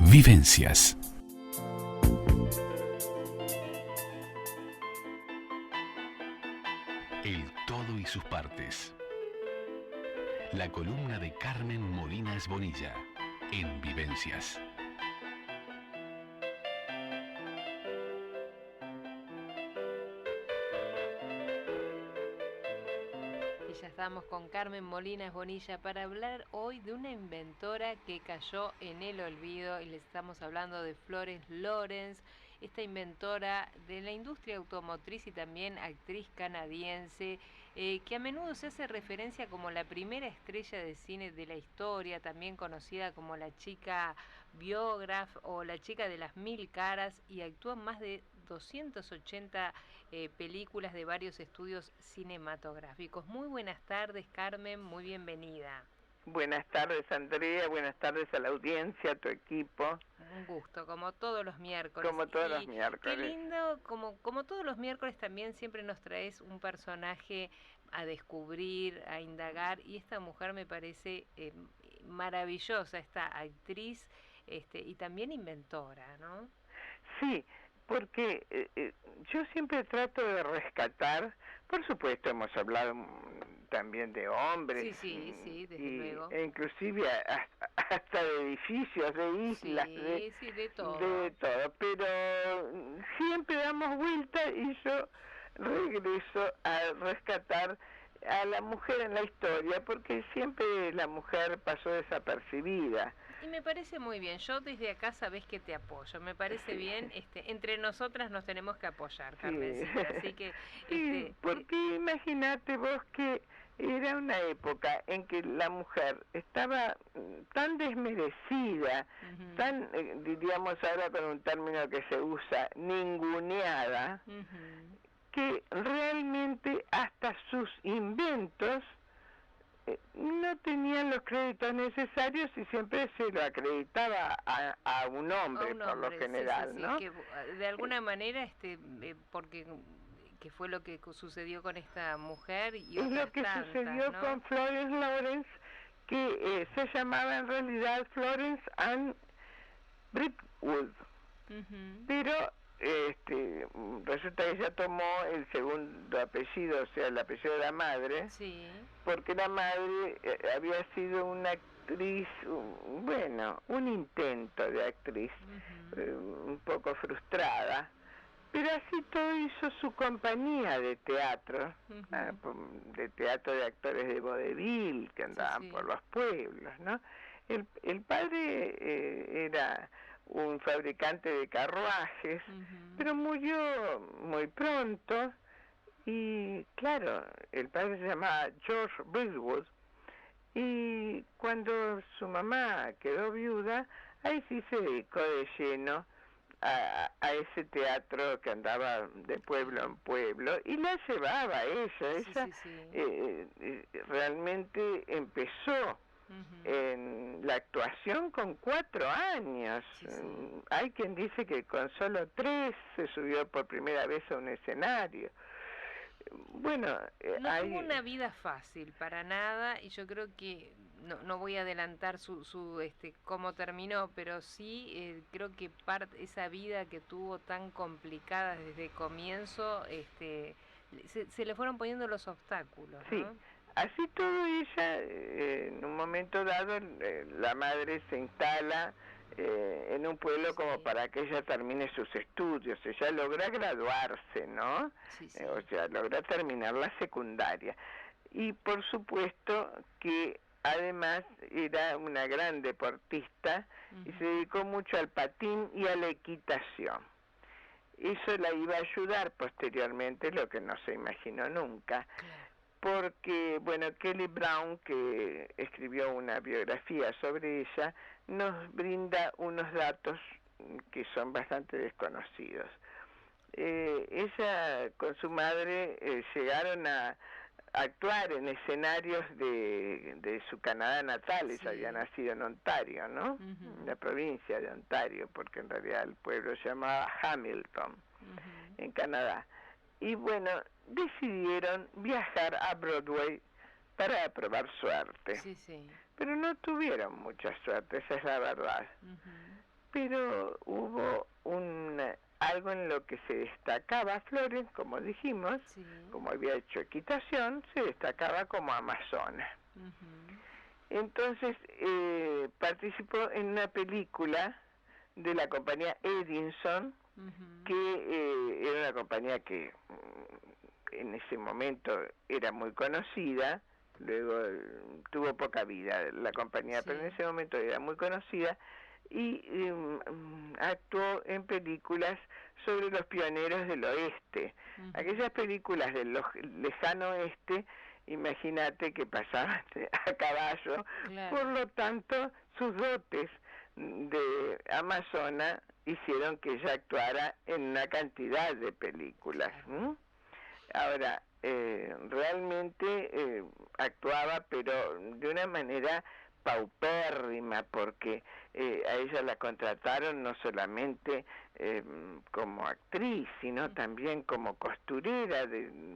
Vivencias. El todo y sus partes. La columna de Carmen Molinas Bonilla en Vivencias. Ya estamos con Carmen Molinas Bonilla para hablar hoy de una inventora que cayó en el olvido, y le estamos hablando de Florence Lawrence, esta inventora de la industria automotriz y también actriz canadiense, que a menudo se hace referencia como la primera estrella de cine de la historia, también conocida como la chica biógraf o la chica de las 1000 caras, y actuó en más de 280 películas de varios estudios cinematográficos. Muy buenas tardes, Carmen, muy bienvenida. Buenas tardes, Andrea, buenas tardes a la audiencia, a tu equipo. Un gusto, como todos los miércoles. Como todos los miércoles. Qué lindo, como todos los miércoles también siempre nos traes un personaje a descubrir, a indagar, y esta mujer me parece maravillosa, esta actriz y también inventora, ¿no? Sí, porque yo siempre trato de rescatar, por supuesto hemos hablado también de hombres, sí, desde luego. E inclusive hasta de edificios, de islas, de todo, pero siempre damos vuelta y yo regreso a rescatar a la mujer en la historia, porque siempre la mujer pasó desapercibida. Y me parece muy bien, yo desde acá sabés que te apoyo, me parece bien, entre nosotras nos tenemos que apoyar, Carmencita, así que... Sí, porque imagínate vos que era una época en que la mujer estaba tan desmerecida, tan, diríamos ahora con un término que se usa, ninguneada, que realmente hasta sus inventos no tenían los créditos necesarios y siempre se lo acreditaba a un hombre, por lo general, sí, ¿no? Que de alguna manera, porque que fue lo que sucedió con esta mujer y es otras lo que tantas, sucedió, ¿no? con Florence Lawrence, que se llamaba en realidad Florence Ann Brentwood, pero resulta que ella tomó el segundo apellido, o sea, el apellido de la madre, porque la madre había sido una actriz, un intento de actriz, un poco frustrada, pero así todo hizo su compañía de teatro, de teatro de actores de vodevil que andaban por los pueblos, ¿no? El padre era un fabricante de carruajes, pero murió muy pronto, y claro, el padre se llamaba George Brentwood, y cuando su mamá quedó viuda, ahí sí se dedicó de lleno a ese teatro que andaba de pueblo en pueblo, y la llevaba ella. Realmente empezó en la actuación con 4 años. Hay quien dice que con solo 3 se subió por primera vez a un escenario. Bueno, no tuvo una vida fácil para nada, y yo creo que no voy a adelantar su cómo terminó, pero sí creo que esa vida que tuvo tan complicada desde el comienzo, se le fueron poniendo los obstáculos, ¿no? Sí. Así todo ella, en un momento dado, la madre se instala en un pueblo como para que ella termine sus estudios. Ella logra graduarse, ¿no? O sea, logra terminar la secundaria. Y por supuesto que además era una gran deportista y se dedicó mucho al patín y a la equitación. Eso la iba a ayudar posteriormente, lo que no se imaginó nunca. Porque, bueno, Kelly Brown, que escribió una biografía sobre ella, nos brinda unos datos que son bastante desconocidos. Ella con su madre llegaron a actuar en escenarios de su Canadá natal. Ella había nacido en Ontario, ¿no? En la provincia de Ontario, porque en realidad el pueblo se llamaba Hamilton, en Canadá. Y bueno, decidieron viajar a Broadway para probar suerte. Pero no tuvieron mucha suerte, esa es la verdad. pero hubo algo en lo que se destacaba Florence, como dijimos, como había hecho equitación, se destacaba como amazona. Entonces participó en una película de la compañía Edison, que era una compañía que en ese momento era muy conocida, luego tuvo poca vida la compañía, pero en ese momento era muy conocida, y actuó en películas sobre los pioneros del oeste. Aquellas películas del lejano oeste, imagínate que pasaban a caballo, por lo tanto sus dotes de amazona hicieron que ella actuara en una cantidad de películas. Ahora, realmente actuaba, pero de una manera paupérrima, porque a ella la contrataron no solamente como actriz, sino también como costurera,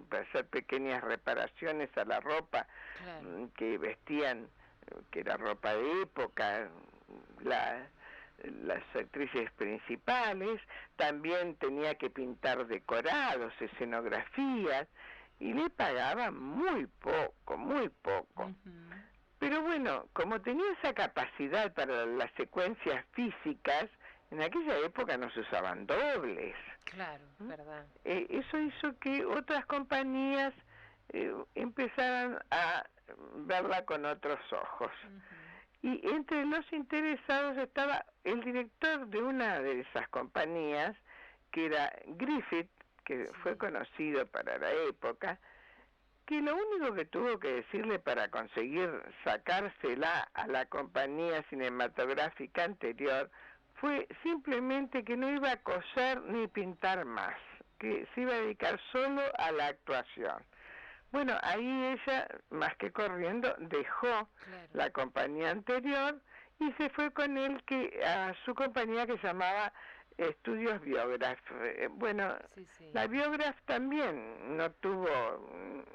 para hacer pequeñas reparaciones a la ropa que vestían, que era ropa de época, las actrices principales. También tenía que pintar decorados, escenografías, y le pagaban muy poco. Pero bueno, como tenía esa capacidad para las secuencias físicas, en aquella época no se usaban dobles. Claro, verdad. Eso hizo que otras compañías empezaran a verla con otros ojos. Y entre los interesados estaba el director de una de esas compañías, que era Griffith, que fue conocido para la época, que lo único que tuvo que decirle para conseguir sacársela a la compañía cinematográfica anterior fue simplemente que no iba a coser ni pintar más, que se iba a dedicar solo a la actuación. Bueno, ahí ella, más que corriendo, dejó la compañía anterior y se fue con él a su compañía, que se llamaba Estudios Biograph. Bueno, la Biograph también no tuvo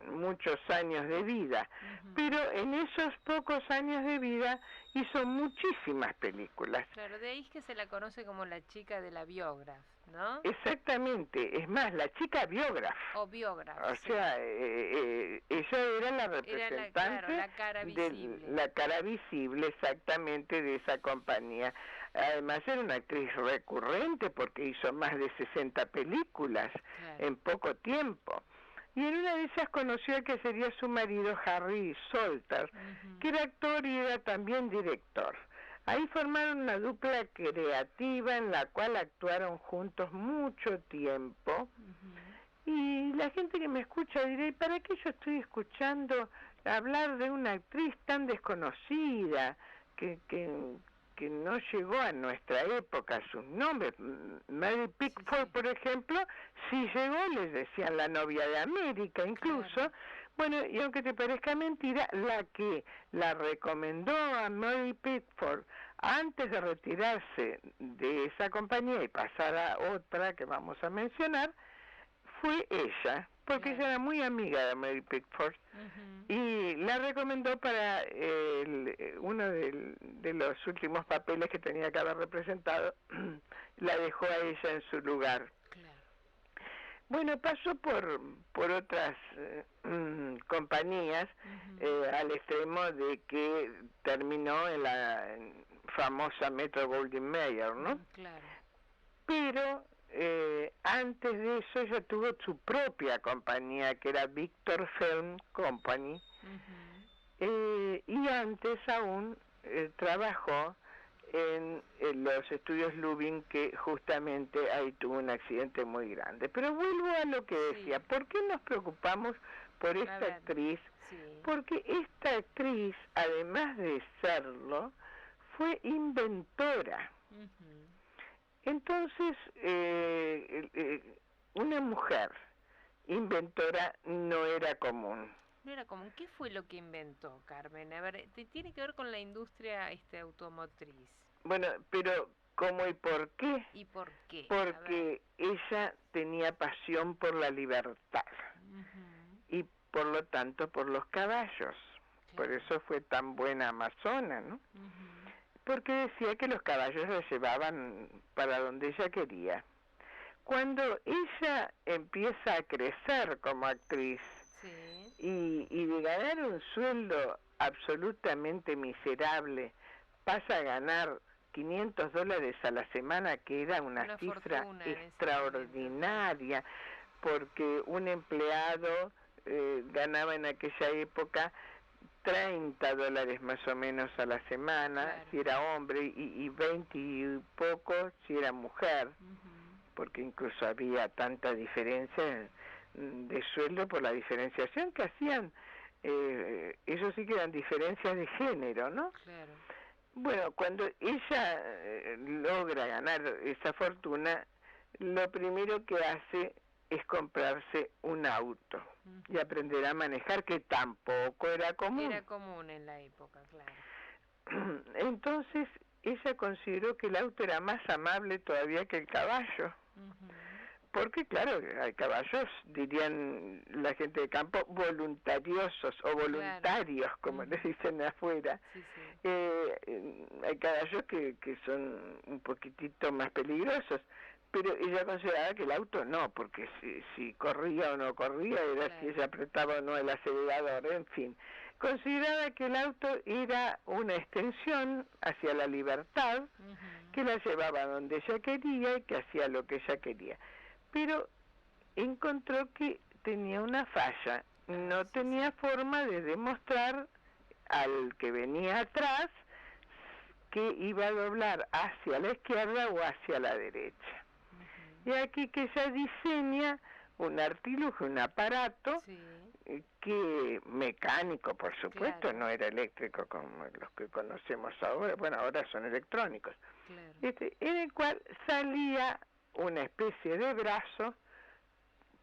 muchos años de vida, pero en esos pocos años de vida hizo muchísimas películas. Claro, de ahí es que se la conoce como la chica de la Biograph, ¿no? Exactamente, es más, la chica Biograph. O Biograph. O sea, ella era la representante de la cara visible, exactamente, de esa compañía. Además era una actriz recurrente porque hizo más de 60 películas en poco tiempo. Y en una de esas conoció al que sería su marido, Harry Salter, que era actor y era también director. Ahí formaron una dupla creativa en la cual actuaron juntos mucho tiempo. Y la gente que me escucha dirá, ¿para qué yo estoy escuchando hablar de una actriz tan desconocida que no llegó a nuestra época sus nombres? Mary Pickford, por ejemplo, sí llegó, les decían la novia de América incluso. Bueno, y aunque te parezca mentira, la que la recomendó a Mary Pickford antes de retirarse de esa compañía y pasar a otra que vamos a mencionar, fue ella, porque ella era muy amiga de Mary Pickford, y la recomendó para uno de los últimos papeles que tenía que haber representado, la dejó a ella en su lugar. Bueno, pasó por otras compañías, al extremo de que terminó en la famosa Metro-Goldwyn-Mayer, ¿no? Pero antes de eso ella tuvo su propia compañía, que era Victor Film Company, y antes aún trabajó en los estudios Lubin, que justamente ahí tuvo un accidente muy grande. Pero vuelvo a lo que decía, ¿por qué nos preocupamos por esta actriz? Porque esta actriz, además de serlo, fue inventora. Entonces, una mujer inventora no era común. No era común. ¿Qué fue lo que inventó, Carmen? A ver, tiene que ver con la industria automotriz. Bueno, pero ¿cómo y por qué? ¿Y por qué? Porque ella tenía pasión por la libertad y por lo tanto por los caballos. Por eso fue tan buena amazona, ¿no? porque decía que los caballos la llevaban para donde ella quería. Cuando ella empieza a crecer como actriz, y de ganar un sueldo absolutamente miserable, pasa a ganar $500 a la semana, que era una cifra extraordinaria, porque un empleado ganaba en aquella época $30 más o menos a la semana, si era hombre, y 20 y poco si era mujer, porque incluso había tanta diferencia de sueldo por la diferenciación que hacían, eso sí que eran diferencias de género, ¿no? Claro. Bueno, cuando ella logra ganar esa fortuna, lo primero que hace es comprarse un auto y aprender a manejar, que tampoco era común. Era común en la época, claro. Entonces, ella consideró que el auto era más amable todavía que el caballo. Porque, claro, hay caballos, dirían la gente de campo, voluntariosos o voluntarios, como les dicen afuera. Hay caballos que son un poquitito más peligrosos, pero ella consideraba que el auto no, porque si corría o no corría, era si ella apretaba o no el acelerador, en fin. Consideraba que el auto era una extensión hacia la libertad, que la llevaba donde ella quería y que hacía lo que ella quería. Pero encontró que tenía una falla, no tenía forma de demostrar al que venía atrás que iba a doblar hacia la izquierda o hacia la derecha. Y aquí que ella diseña un artilugio, un aparato, que mecánico, por supuesto, no era eléctrico como los que conocemos ahora, bueno, ahora son electrónicos, en el cual salía una especie de brazo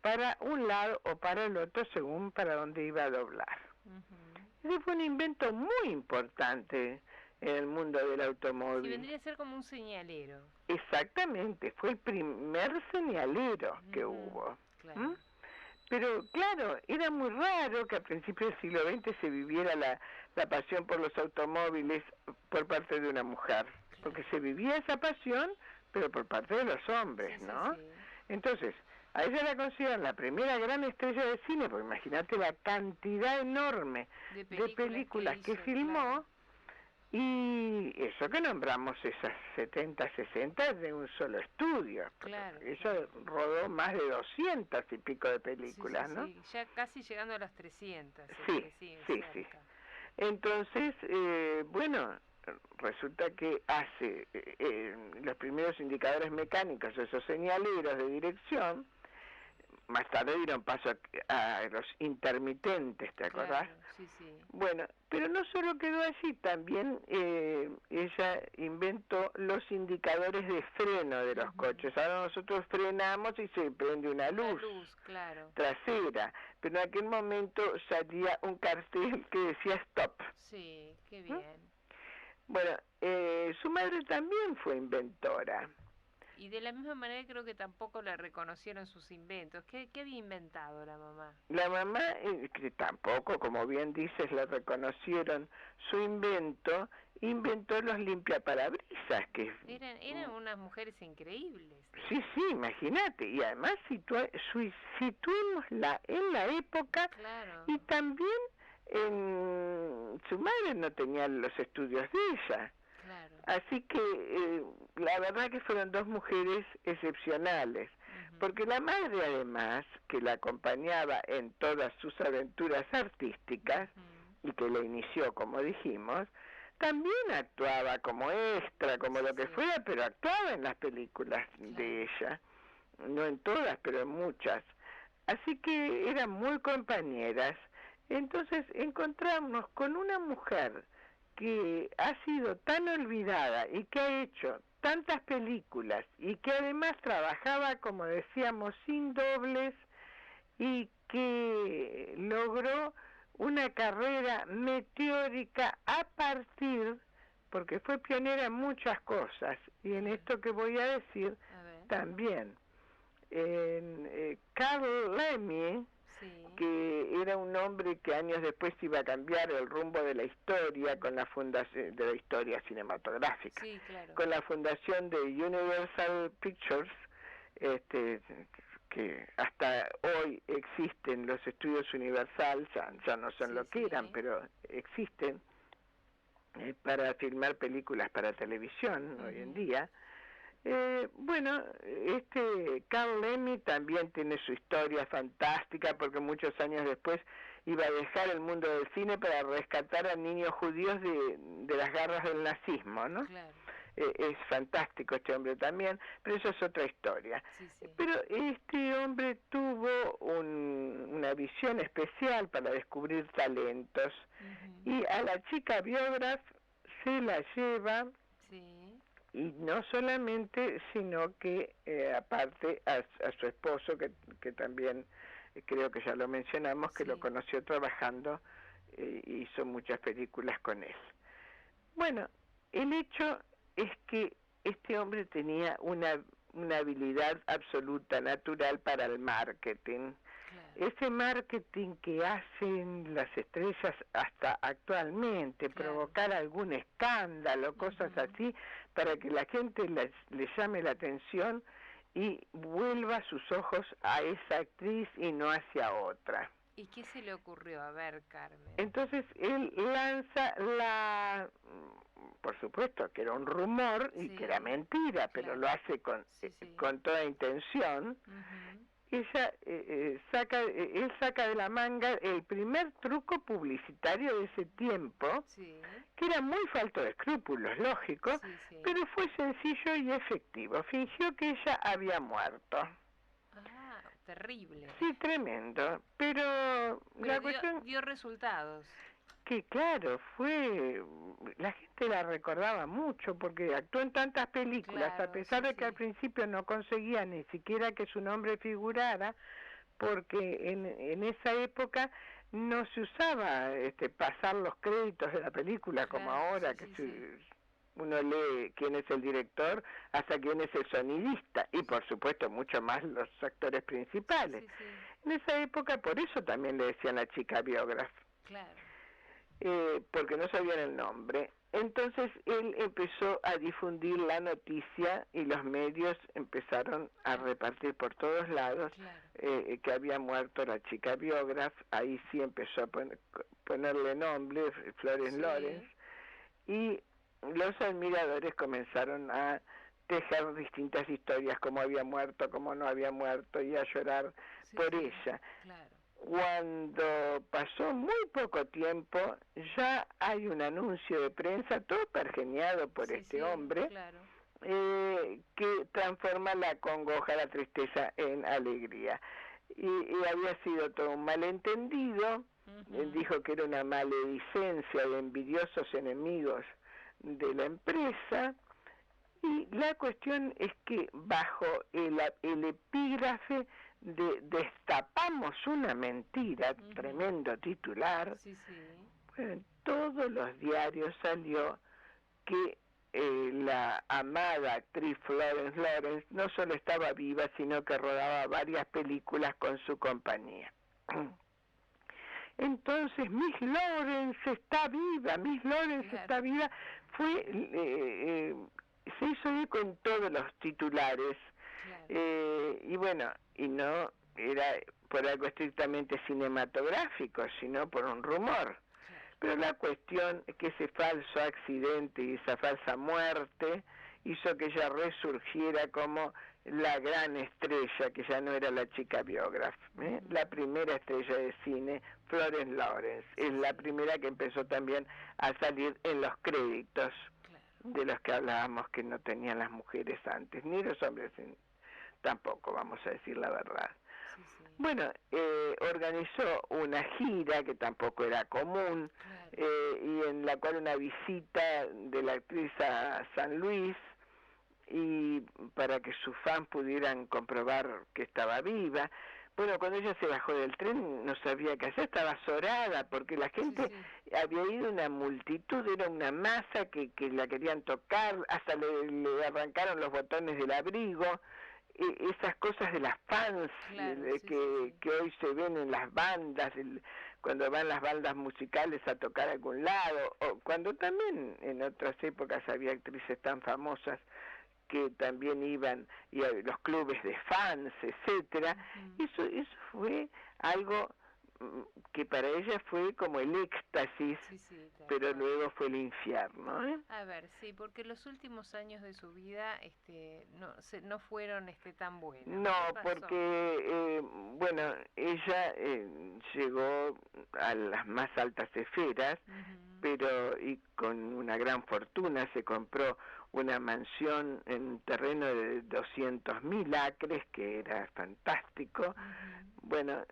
para un lado o para el otro según para dónde iba a doblar. Ese fue un invento muy importante en el mundo del automóvil. Y vendría a ser como un señalero. Exactamente, fue el primer señalero que hubo. Claro. Pero claro, era muy raro que a principios del siglo XX se viviera la pasión por los automóviles por parte de una mujer, porque se vivía esa pasión, pero por parte de los hombres, ¿no? Entonces, a ella la consideran la primera gran estrella de cine, porque imagínate la cantidad enorme de películas que filmó, y eso que nombramos esas 70, 60 de un solo estudio. Ella rodó más de 200 y pico de películas, ¿no? Ya casi llegando a las 300. Sí. Entonces, bueno, resulta que hace los primeros indicadores mecánicos, esos señaleros de dirección. Más tarde dieron paso a los intermitentes, ¿te acordás? Bueno, pero no solo quedó allí, también ella inventó los indicadores de freno de los coches. Ahora nosotros frenamos y se prende una luz trasera, pero en aquel momento salía un cartel que decía stop. Sí, qué bien. Bueno, su madre también fue inventora. Y de la misma manera creo que tampoco la reconocieron sus inventos. ¿Qué había inventado la mamá? La mamá, que tampoco, como bien dices, la reconocieron su invento, inventó los limpiaparabrisas. Que eran unas mujeres increíbles. Sí, imagínate. Y además situémosla en la época, y también su madre no tenía los estudios de ella. Así que la verdad que fueron dos mujeres excepcionales, porque la madre además, que la acompañaba en todas sus aventuras artísticas, y que la inició, como dijimos, también actuaba como extra, como lo que fuera, pero actuaba en las películas de ella, no en todas, pero en muchas. Así que eran muy compañeras. Entonces encontramos con una mujer que ha sido tan olvidada y que ha hecho tantas películas y que además trabajaba, como decíamos, sin dobles, y que logró una carrera meteórica a partir, porque fue pionera en muchas cosas, y en esto que voy a decir también. Carl Laemmle que era un hombre que años después iba a cambiar el rumbo de la historia con la fundación de la historia cinematográfica, con la fundación de Universal Pictures, que hasta hoy existen los estudios Universal, ya no son lo que eran, pero existen para filmar películas para televisión hoy en día. Bueno, Carl Laemmle también tiene su historia fantástica, porque muchos años después iba a dejar el mundo del cine para rescatar a niños judíos de las garras del nazismo, ¿no? Claro. Es fantástico este hombre también, pero eso es otra historia. Pero este hombre tuvo una visión especial para descubrir talentos, y a la chica biógrafa se la lleva, y no solamente, sino que aparte a su esposo, que también creo que ya lo mencionamos, que lo conoció trabajando, hizo muchas películas con él. Bueno, el hecho es que este hombre tenía una habilidad absoluta, natural para el marketing. Ese marketing que hacen las estrellas hasta actualmente, provocar algún escándalo, cosas así, para que la gente le llame la atención y vuelva sus ojos a esa actriz y no hacia otra. ¿Y qué se le ocurrió? A ver, Carmen. Entonces él lanza por supuesto que era un rumor y que era mentira, pero lo hace con toda intención. Ella él saca de la manga el primer truco publicitario de ese tiempo, que era muy falto de escrúpulos, lógico, pero fue sencillo y efectivo. Fingió que ella había muerto. Ah, terrible. Sí, tremendo, pero la cuestión dio resultados. Que claro, la gente la recordaba mucho porque actuó en tantas películas, a pesar de que al principio no conseguía ni siquiera que su nombre figurara, porque en esa época no se usaba pasar los créditos de la película como ahora, uno lee quién es el director hasta quién es el sonidista, y por supuesto mucho más los actores principales. En esa época por eso también le decían la chica biógrafa. Claro. Porque no sabían el nombre. Entonces él empezó a difundir la noticia y los medios empezaron a repartir por todos lados que había muerto la chica biógrafa. Ahí sí empezó a ponerle nombre, Florence Lawrence, y los admiradores comenzaron a tejer distintas historias, cómo había muerto, cómo no había muerto, y a llorar por ella. Cuando pasó muy poco tiempo, ya hay un anuncio de prensa, todo pergeñado por este hombre, que transforma la congoja, la tristeza en alegría. Y había sido todo un malentendido. Él dijo que era una maledicencia de envidiosos enemigos de la empresa, y la cuestión es que bajo el epígrafe de destapamos una mentira, tremendo titular, bueno, en todos los diarios salió que la amada actriz Florence Lawrence no solo estaba viva, sino que rodaba varias películas con su compañía. Entonces, Miss Lawrence está viva, Miss Lawrence está viva, se hizo eco en todos los titulares. Y bueno, y no era por algo estrictamente cinematográfico, sino por un rumor. Pero la cuestión es que ese falso accidente y esa falsa muerte hizo que ella resurgiera como la gran estrella, que ya no era la chica biógrafa, la primera estrella de cine, Florence Lawrence, es la primera que empezó también a salir en los créditos de los que hablábamos, que no tenían las mujeres antes, ni los hombres tampoco, vamos a decir la verdad. Bueno, organizó una gira que tampoco era común, y en la cual una visita de la actriz a San Luis, y para que sus fans pudieran comprobar que estaba viva. Bueno, cuando ella se bajó del tren no sabía qué hacer, estaba azorada porque la gente había ido, una multitud, era una masa que la querían tocar, hasta le arrancaron los botones del abrigo, esas cosas de las fans, claro, que hoy se ven en las bandas, cuando van las bandas musicales a tocar a algún lado, o cuando también en otras épocas había actrices tan famosas que también iban, y a los clubes de fans, etcétera. Eso fue algo que para ella fue como el éxtasis, pero luego fue el infierno, ¿eh? A ver, sí, porque los últimos años de su vida no fueron tan buenos. No, porque, bueno, ella llegó a las más altas esferas, pero y con una gran fortuna se compró una mansión en un terreno de 200.000 acres, que era fantástico. Bueno,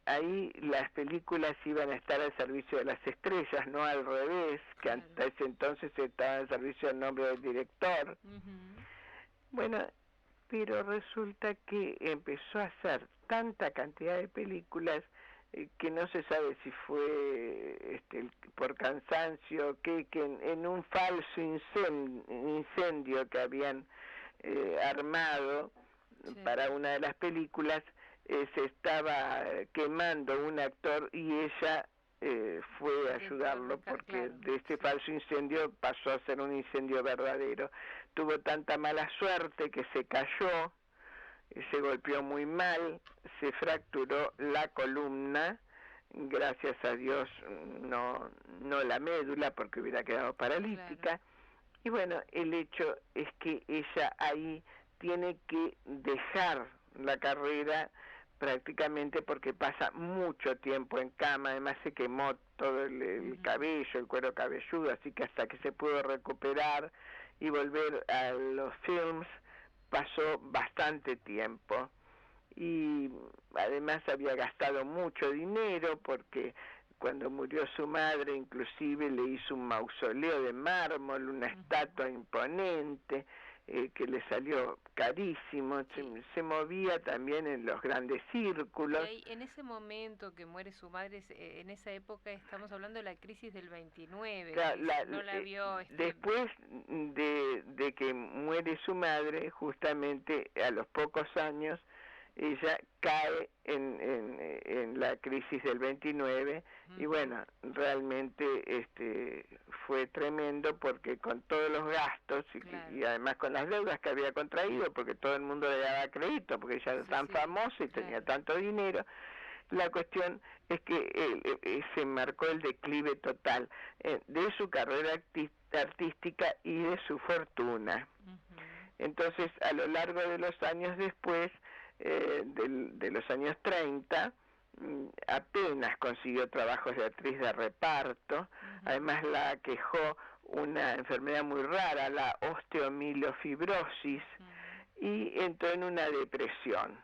ahí las películas iban a estar al servicio de las estrellas, no al revés, que hasta ese entonces estaba al servicio del nombre del director. Bueno, pero resulta que empezó a hacer tanta cantidad de películas que no se sabe si fue por cansancio, que en un falso incendio que habían armado para una de las películas, se estaba quemando un actor y ella fue a ayudarlo, porque de este falso incendio pasó a ser un incendio verdadero. Tuvo tanta mala suerte que se cayó, se golpeó muy mal, se fracturó la columna, gracias a Dios no la médula, porque hubiera quedado paralítica. Y bueno, el hecho es que ella ahí tiene que dejar la carrera prácticamente porque pasa mucho tiempo en cama, además se quemó todo el cabello, el cuero cabelludo, así que hasta que se pudo recuperar y volver a los films pasó bastante tiempo. Y además había gastado mucho dinero porque cuando murió su madre inclusive le hizo un mausoleo de mármol, una estatua imponente, que le salió carísimo, se movía también en los grandes círculos. Y en ese momento que muere su madre, en esa época estamos hablando de la crisis del 29, claro, no la vio... Después de que muere su madre, justamente a los pocos años, ella cae en la crisis del 29 y bueno, realmente fue tremendo porque con todos los gastos y además con las deudas que había contraído, porque todo el mundo le daba crédito, porque ella era tan famosa y tenía tanto dinero, la cuestión es que se marcó el declive total de su carrera artística y de su fortuna. Entonces, a lo largo de los años después, de los años 30, apenas consiguió trabajos de actriz de reparto. Además la aquejó una enfermedad muy rara, la osteomielofibrosis, y entró en una depresión.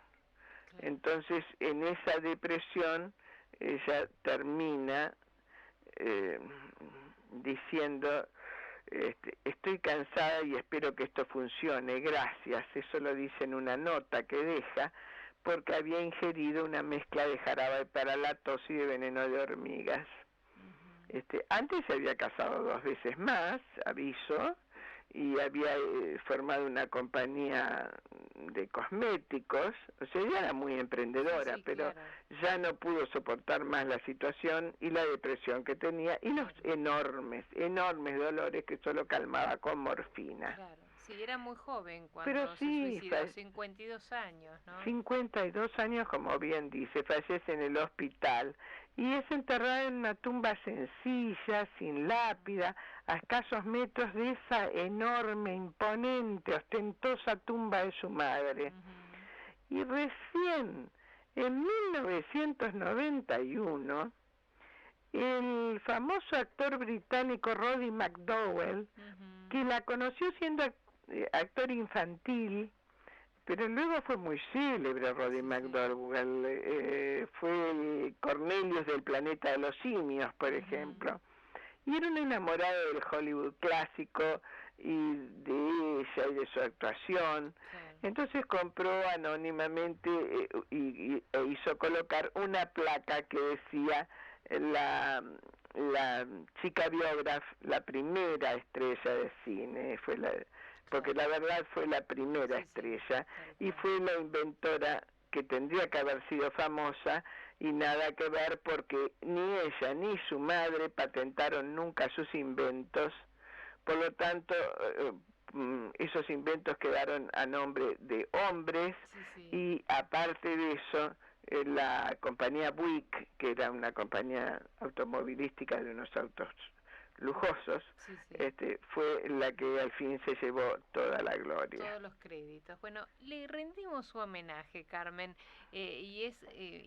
Entonces, en esa depresión, ella termina diciendo: estoy cansada y espero que esto funcione, gracias. Eso lo dice en una nota que deja, porque había ingerido una mezcla de jarabe para la tos y de veneno de hormigas. Antes se había casado 2 veces más, aviso, y había formado una compañía de cosméticos. O sea, ella era muy emprendedora, pero ya no pudo soportar más la situación y la depresión que tenía y los enormes dolores que solo calmaba con morfina. Sí, era muy joven cuando se suicidó, 52 años, ¿no? 52 años, como bien dice, fallece en el hospital y es enterrada en una tumba sencilla, sin lápida, a escasos metros de esa enorme, imponente, ostentosa tumba de su madre. Y recién, en 1991, el famoso actor británico Roddy McDowall, que la conoció siendo actor infantil, pero luego fue muy célebre Roddy McDowall, fue el Cornelius del Planeta de los Simios, por ejemplo, y era un enamorado del Hollywood clásico y de ella y de su actuación. Entonces compró anónimamente e hizo colocar una placa que decía: la la chica biógrafa, la primera estrella de cine, porque la verdad fue la primera estrella, y fue la inventora que tendría que haber sido famosa, y nada que ver, porque ni ella ni su madre patentaron nunca sus inventos. Por lo tanto, esos inventos quedaron a nombre de hombres, y aparte de eso, la compañía Buick, que era una compañía automovilística de unos autos lujosos, fue la que al fin se llevó toda la gloria. Todos los créditos. Bueno, le rendimos su homenaje, Carmen, y es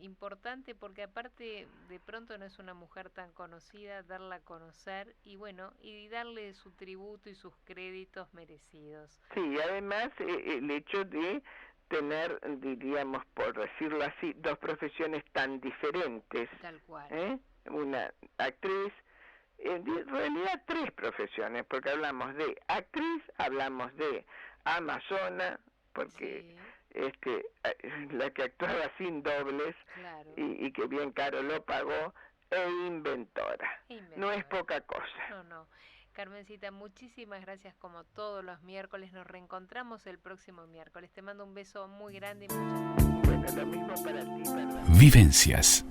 importante porque aparte de pronto no es una mujer tan conocida, darla a conocer y bueno, y darle su tributo y sus créditos merecidos. Sí, además el hecho de tener, diríamos, por decirlo así, dos profesiones tan diferentes. Tal cual. Una actriz, en realidad tres profesiones, porque hablamos de actriz, hablamos de amazona, porque la que actuaba sin dobles, claro, y que bien caro lo pagó, e inventora. No es poca cosa. No. Carmencita, muchísimas gracias como todos los miércoles. Nos reencontramos el próximo miércoles. Te mando un beso muy grande y muchas gracias. Bueno, lo mismo para ti, ¿verdad? Vivencias.